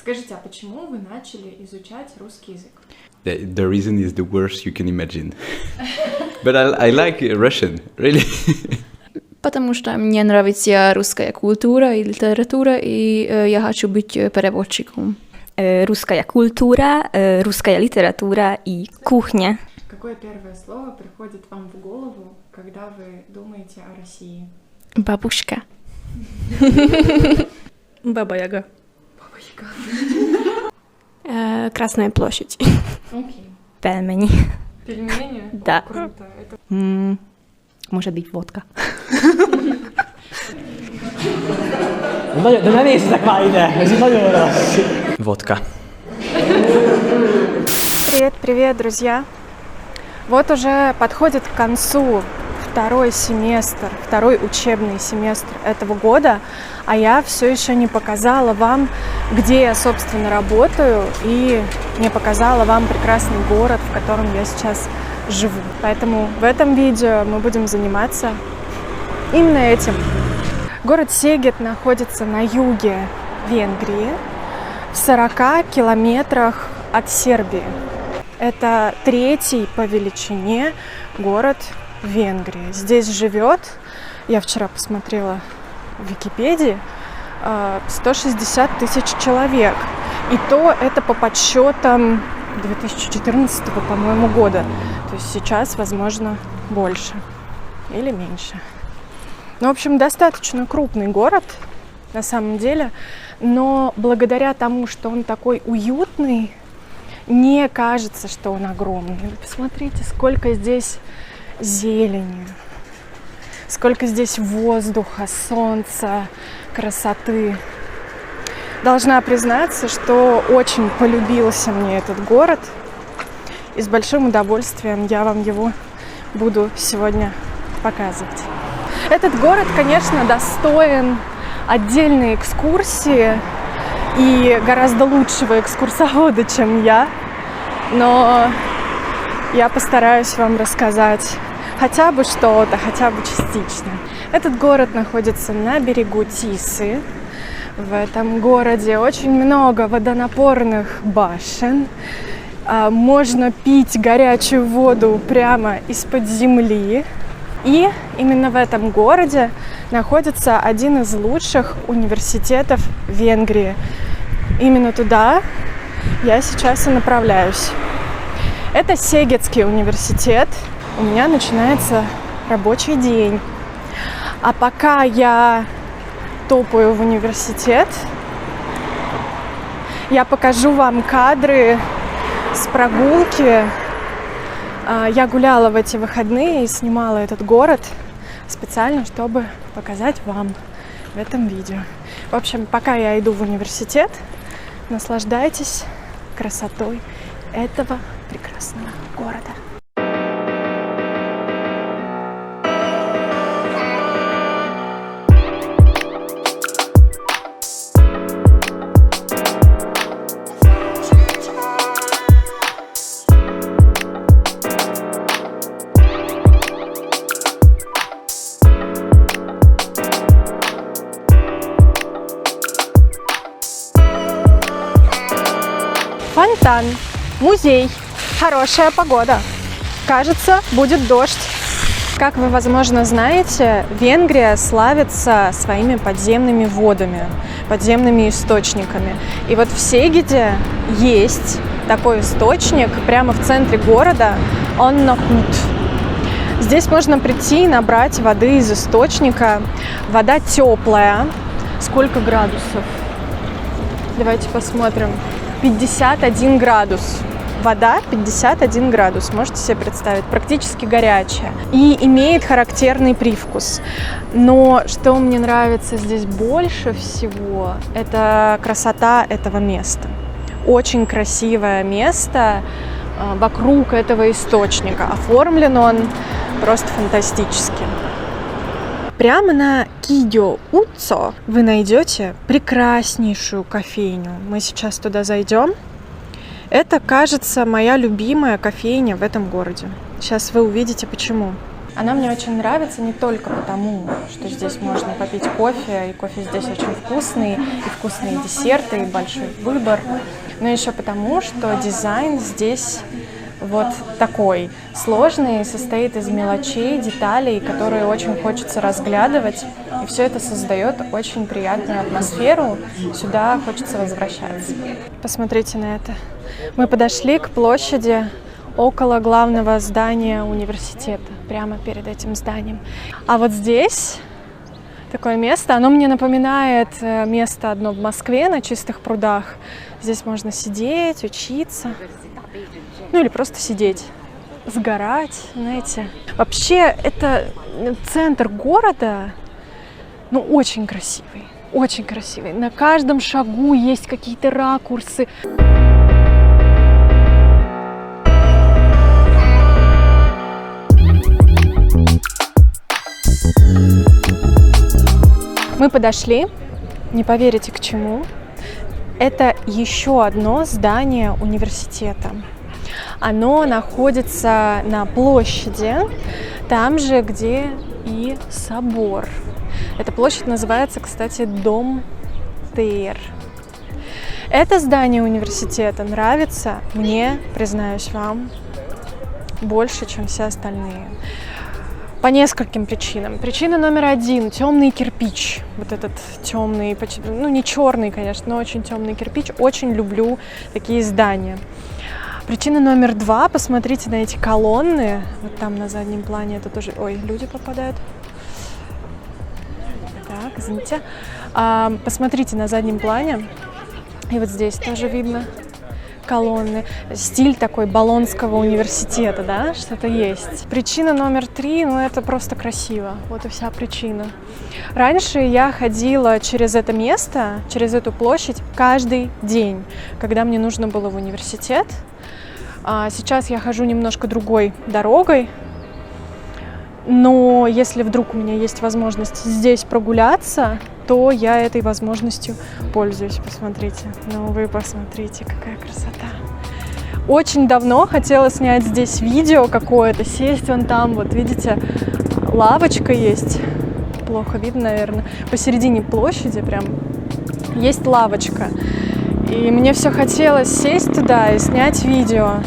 Скажите, а почему вы начали изучать русский язык? The reason is the worst you can imagine. But I like Russian, really. Потому что мне нравится русская культура и литература, и я хочу быть переводчиком. Русская культура, русская литература и кухня. Какое первое слово приходит вам в голову, когда вы думаете о России? Бабушка. Баба-Яга. Красная площадь. Окей. Пельмени. Пельмени? Да. О, круто. Это... Может быть, водка. Водка. Привет, друзья! Вот уже подходит к концу второй учебный семестр этого года, а я все еще не показала вам, где я, собственно, работаю, и не показала вам прекрасный город, в котором я сейчас живу. Поэтому в этом видео мы будем заниматься именно этим. Город Сегед находится на юге Венгрии, в 40 километрах от Сербии. Это третий по величине город Венгрии. Здесь живет, я вчера посмотрела в Википедии, 160 тысяч человек. И то это по подсчетам 2014, по-моему, года. То есть сейчас, возможно, больше или меньше. Ну, в общем, достаточно крупный город на самом деле, но благодаря тому, что он такой уютный, не кажется, что он огромный. Посмотрите, сколько здесь зелени, сколько здесь воздуха, солнца, красоты. Должна признаться, что очень полюбился мне этот город, и с большим удовольствием я вам его буду сегодня показывать. Этот город, конечно, достоин отдельной экскурсии и гораздо лучшего экскурсовода, чем я, но я постараюсь вам рассказать хотя бы что-то, хотя бы частично. Этот город находится на берегу Тисы. В этом городе очень много водонапорных башен. Можно пить горячую воду прямо из-под земли. И именно в этом городе находится один из лучших университетов Венгрии. Именно туда я сейчас и направляюсь. Это Сегедский университет. У меня начинается рабочий день. А пока я топаю в университет, я покажу вам кадры с прогулки. Я гуляла в эти выходные и снимала этот город специально, чтобы показать вам в этом видео. В общем, пока я иду в университет, наслаждайтесь красотой этого прекрасного города. Фонтан, музей, хорошая погода. Кажется, будет дождь. Как вы, возможно, знаете, Венгрия славится своими подземными водами, подземными источниками. И вот в Сегеде есть такой источник прямо в центре города, Оннокут. Здесь можно прийти и набрать воды из источника. Вода теплая. Сколько градусов? Давайте посмотрим. 51 градус. Вода 51 градус, можете себе представить, практически горячая. И имеет характерный привкус. Но что мне нравится здесь больше всего, это красота этого места. Очень красивое место вокруг этого источника. Оформлен он просто фантастически. Прямо на Кидьо-Уцо вы найдете прекраснейшую кофейню. Мы сейчас туда зайдем. Это, кажется, моя любимая кофейня в этом городе. Сейчас вы увидите, почему. Она мне очень нравится не только потому, что здесь можно попить кофе, и кофе здесь очень вкусный, и вкусные десерты, и большой выбор, но еще потому, что дизайн здесь вот такой сложный, состоит из мелочей, деталей, которые очень хочется разглядывать, и все это создает очень приятную атмосферу, сюда хочется возвращаться. Посмотрите на это. Мы подошли к площади около главного здания университета, прямо перед этим зданием. А вот здесь такое место, оно мне напоминает место одно в Москве на Чистых прудах. Здесь можно сидеть, учиться, ну или просто сидеть, сгорать, знаете. Вообще это центр города, ну очень красивый, очень красивый. На каждом шагу есть какие-то ракурсы. Мы подошли, не поверите к чему. Это еще одно здание университета. Оно находится на площади, там же, где и собор. Эта площадь называется, кстати, Дом ТР. Это здание университета нравится мне, признаюсь вам, больше, чем все остальные. По нескольким причинам. Причина номер один – темный кирпич. Вот этот темный, ну не черный, конечно, но очень темный кирпич. Очень люблю такие здания. Причина номер два – посмотрите на эти колонны. Вот там на заднем плане это тоже… Ой, люди попадают. Так, извините. Посмотрите на заднем плане. И вот здесь тоже видно колонны. Стиль такой Болонского университета, да, что-то есть. Причина номер три, ну это просто красиво. Вот и вся причина. Раньше я ходила через это место, через эту площадь каждый день, когда мне нужно было в университет. А сейчас я хожу немножко другой дорогой. Но если вдруг у меня есть возможность здесь прогуляться, то я этой возможностью пользуюсь. Посмотрите. Ну вы посмотрите, какая красота. Очень давно хотела снять здесь видео какое-то, сесть вон там, вот видите, лавочка есть. Плохо видно, наверное. Посередине площади прям есть лавочка. И мне все хотелось сесть туда и снять видео.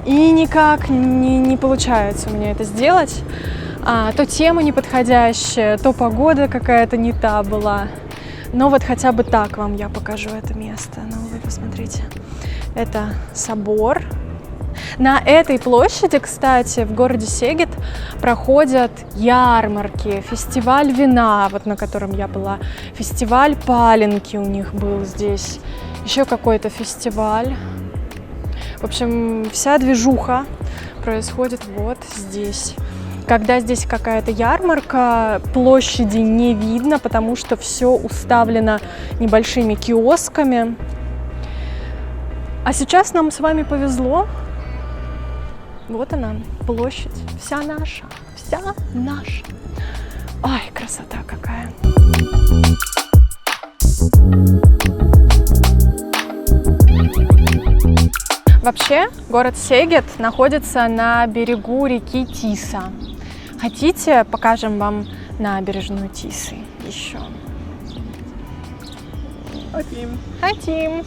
И никак не получается у меня это сделать. То тема неподходящая, то погода какая-то не та была. Но вот хотя бы так вам я покажу это место. Ну, вы посмотрите. Это собор. На этой площади, кстати, в городе Сегед проходят ярмарки, фестиваль вина, вот на котором я была, фестиваль паленки у них был здесь, еще какой-то фестиваль. В общем, вся движуха происходит вот здесь. Когда здесь какая-то ярмарка, площади не видно, потому что все уставлено небольшими киосками. А сейчас нам с вами повезло. Вот она, площадь, вся наша, вся наша. Ай, красота какая. Вообще, город Сегед находится на берегу реки Тиса. Хотите, покажем вам набережную Тисы еще? Хотим. Хотим.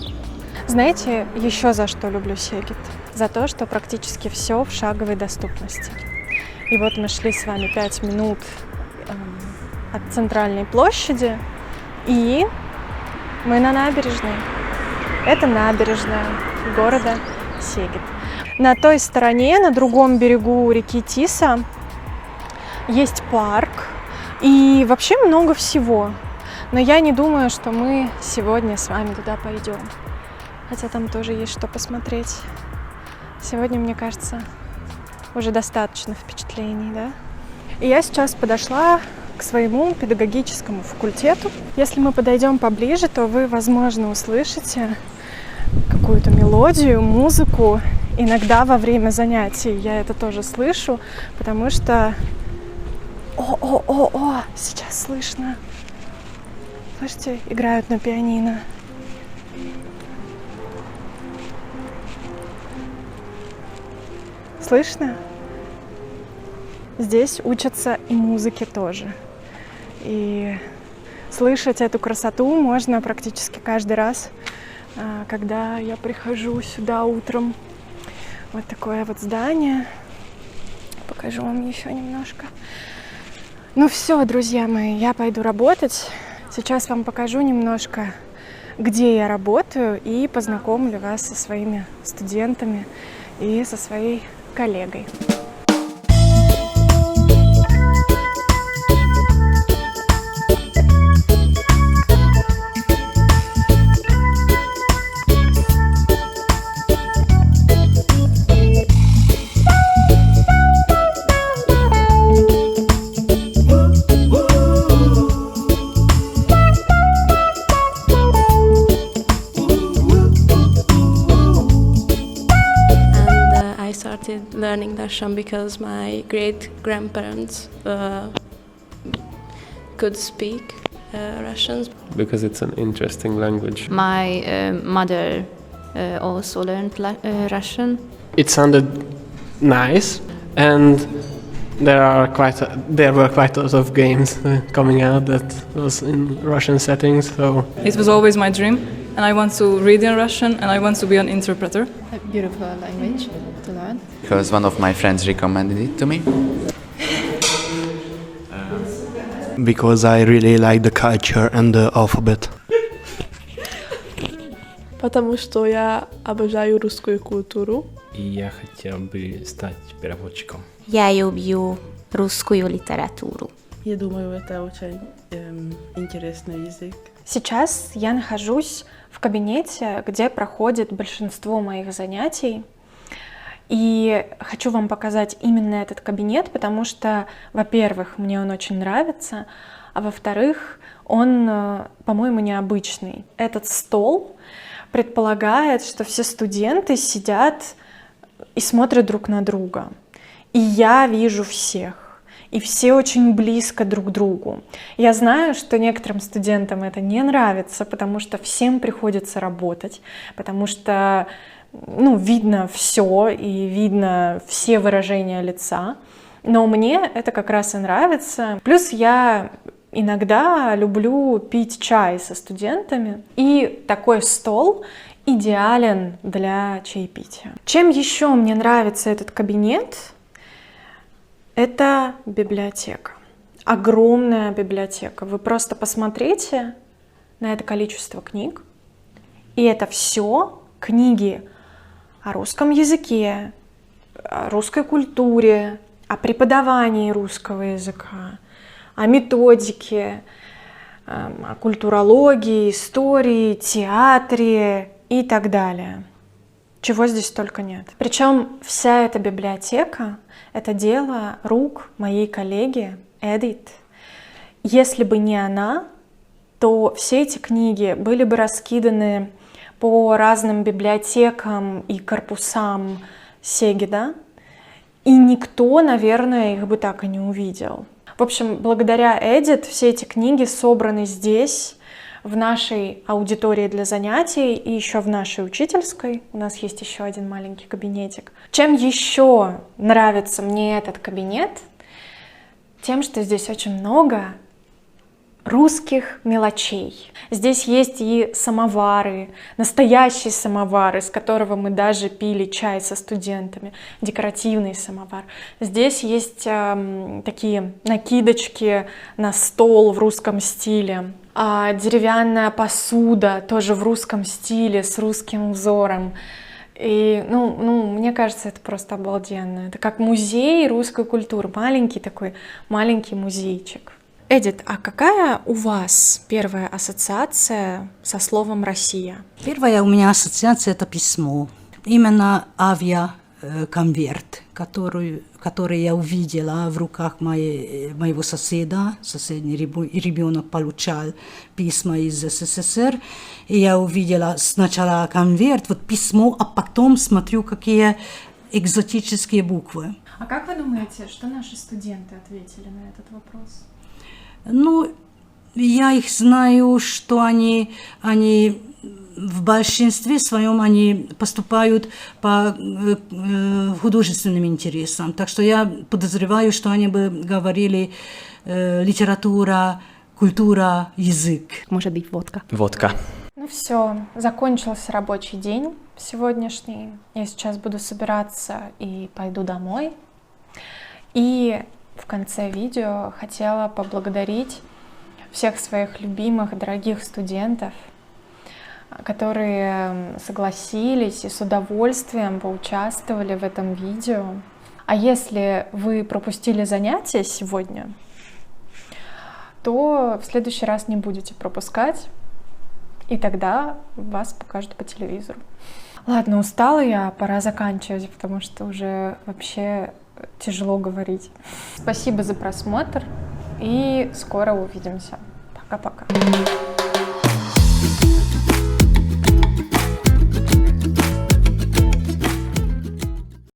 Знаете, еще за что люблю Сегед? За то, что практически все в шаговой доступности. И вот мы шли с вами 5 минут от центральной площади, и мы на набережной. Это набережная города Сегед. На той стороне, на другом берегу реки Тиса, есть парк и вообще много всего. Но я не думаю, что мы сегодня с вами туда пойдем. Хотя там тоже есть что посмотреть. Сегодня, мне кажется, уже достаточно впечатлений, да? И я сейчас подошла к своему педагогическому факультету. Если мы подойдем поближе, то вы, возможно, услышите какую-то мелодию, музыку. Иногда во время занятий я это тоже слышу, потому что… О, сейчас слышно. Слышите, играют на пианино. Слышно? здесь учатся и музыке тоже. И слышать эту красоту можно практически каждый раз, когда я прихожу сюда утром. Вот такое вот здание. Покажу вам еще немножко. Ну все, друзья мои, я пойду работать. Сейчас вам покажу немножко, где я работаю, и познакомлю вас со своими студентами и со своей коллегой. I started learning Russian because my great-grandparents could speak Russian. Because it's an interesting language. My mother also learned Russian. It sounded nice, and there were quite a lot of games coming out that was in Russian settings. So it was always my dream, and I want to read in Russian, and I want to be an interpreter. A beautiful language to learn. Because one of my friends recommended it to me. Because I really like the culture and the alphabet. Потому что я обожаю русскую культуру. И я хотел бы стать переводчиком. Я люблю русскую литературу. Я думаю, это очень интересный язык. Сейчас я нахожусь в кабинете, где проходит большинство моих занятий. И хочу вам показать именно этот кабинет, потому что, во-первых, мне он очень нравится, а во-вторых, он, по-моему, необычный. Этот стол предполагает, что все студенты сидят и смотрят друг на друга. И я вижу всех. И все очень близко друг к другу. Я знаю, что некоторым студентам это не нравится, потому что всем приходится работать, потому что видно все и видно все выражения лица. Но мне это как раз и нравится. Плюс я иногда люблю пить чай со студентами. И такой стол идеален для чаепития. Чем еще мне нравится этот кабинет? Это библиотека. Огромная библиотека. Вы просто посмотрите на это количество книг. И это все книги о русском языке, о русской культуре, о преподавании русского языка, о методике, о культурологии, истории, театре и так далее. Чего здесь только нет. Причем вся эта библиотека — это дело рук моей коллеги Эдит. Если бы не она, то все эти книги были бы раскиданы по разным библиотекам и корпусам Сегеда, и никто, наверное, их бы так и не увидел. В общем, благодаря Эдит все эти книги собраны здесь, в нашей аудитории для занятий и еще в нашей учительской. У нас есть еще один маленький кабинетик. Чем еще нравится мне этот кабинет? Тем, что здесь очень много русских мелочей. Здесь есть и самовары, настоящий самовар, из которого мы даже пили чай со студентами, декоративный самовар. Здесь есть такие накидочки на стол в русском стиле, деревянная посуда тоже в русском стиле, с русским узором. И, мне кажется, это просто обалденно. Это как музей русской культуры, маленький музейчик. Эдит, а какая у вас первая ассоциация со словом «Россия»? Первая у меня ассоциация – это письмо. Именно авиаконверт, который я увидела в руках моего соседа. Соседний ребенок получал письма из СССР. И я увидела сначала конверт, письмо, а потом смотрю, какие экзотические буквы. А как вы думаете, что наши студенты ответили на этот вопрос? Я их знаю, что они в большинстве своем они поступают по художественным интересам. Так что я подозреваю, что они бы говорили литература, культура, язык. Может быть, водка. Водка. Ну все, закончился рабочий день сегодняшний. Я сейчас буду собираться и пойду домой. И в конце видео хотела поблагодарить всех своих любимых, дорогих студентов, которые согласились и с удовольствием поучаствовали в этом видео. А если вы пропустили занятия сегодня, то в следующий раз не будете пропускать, и тогда вас покажут по телевизору. Ладно, устала я, пора заканчивать, потому что уже вообще тяжело говорить. Спасибо за просмотр, и скоро увидимся. Пока-пока.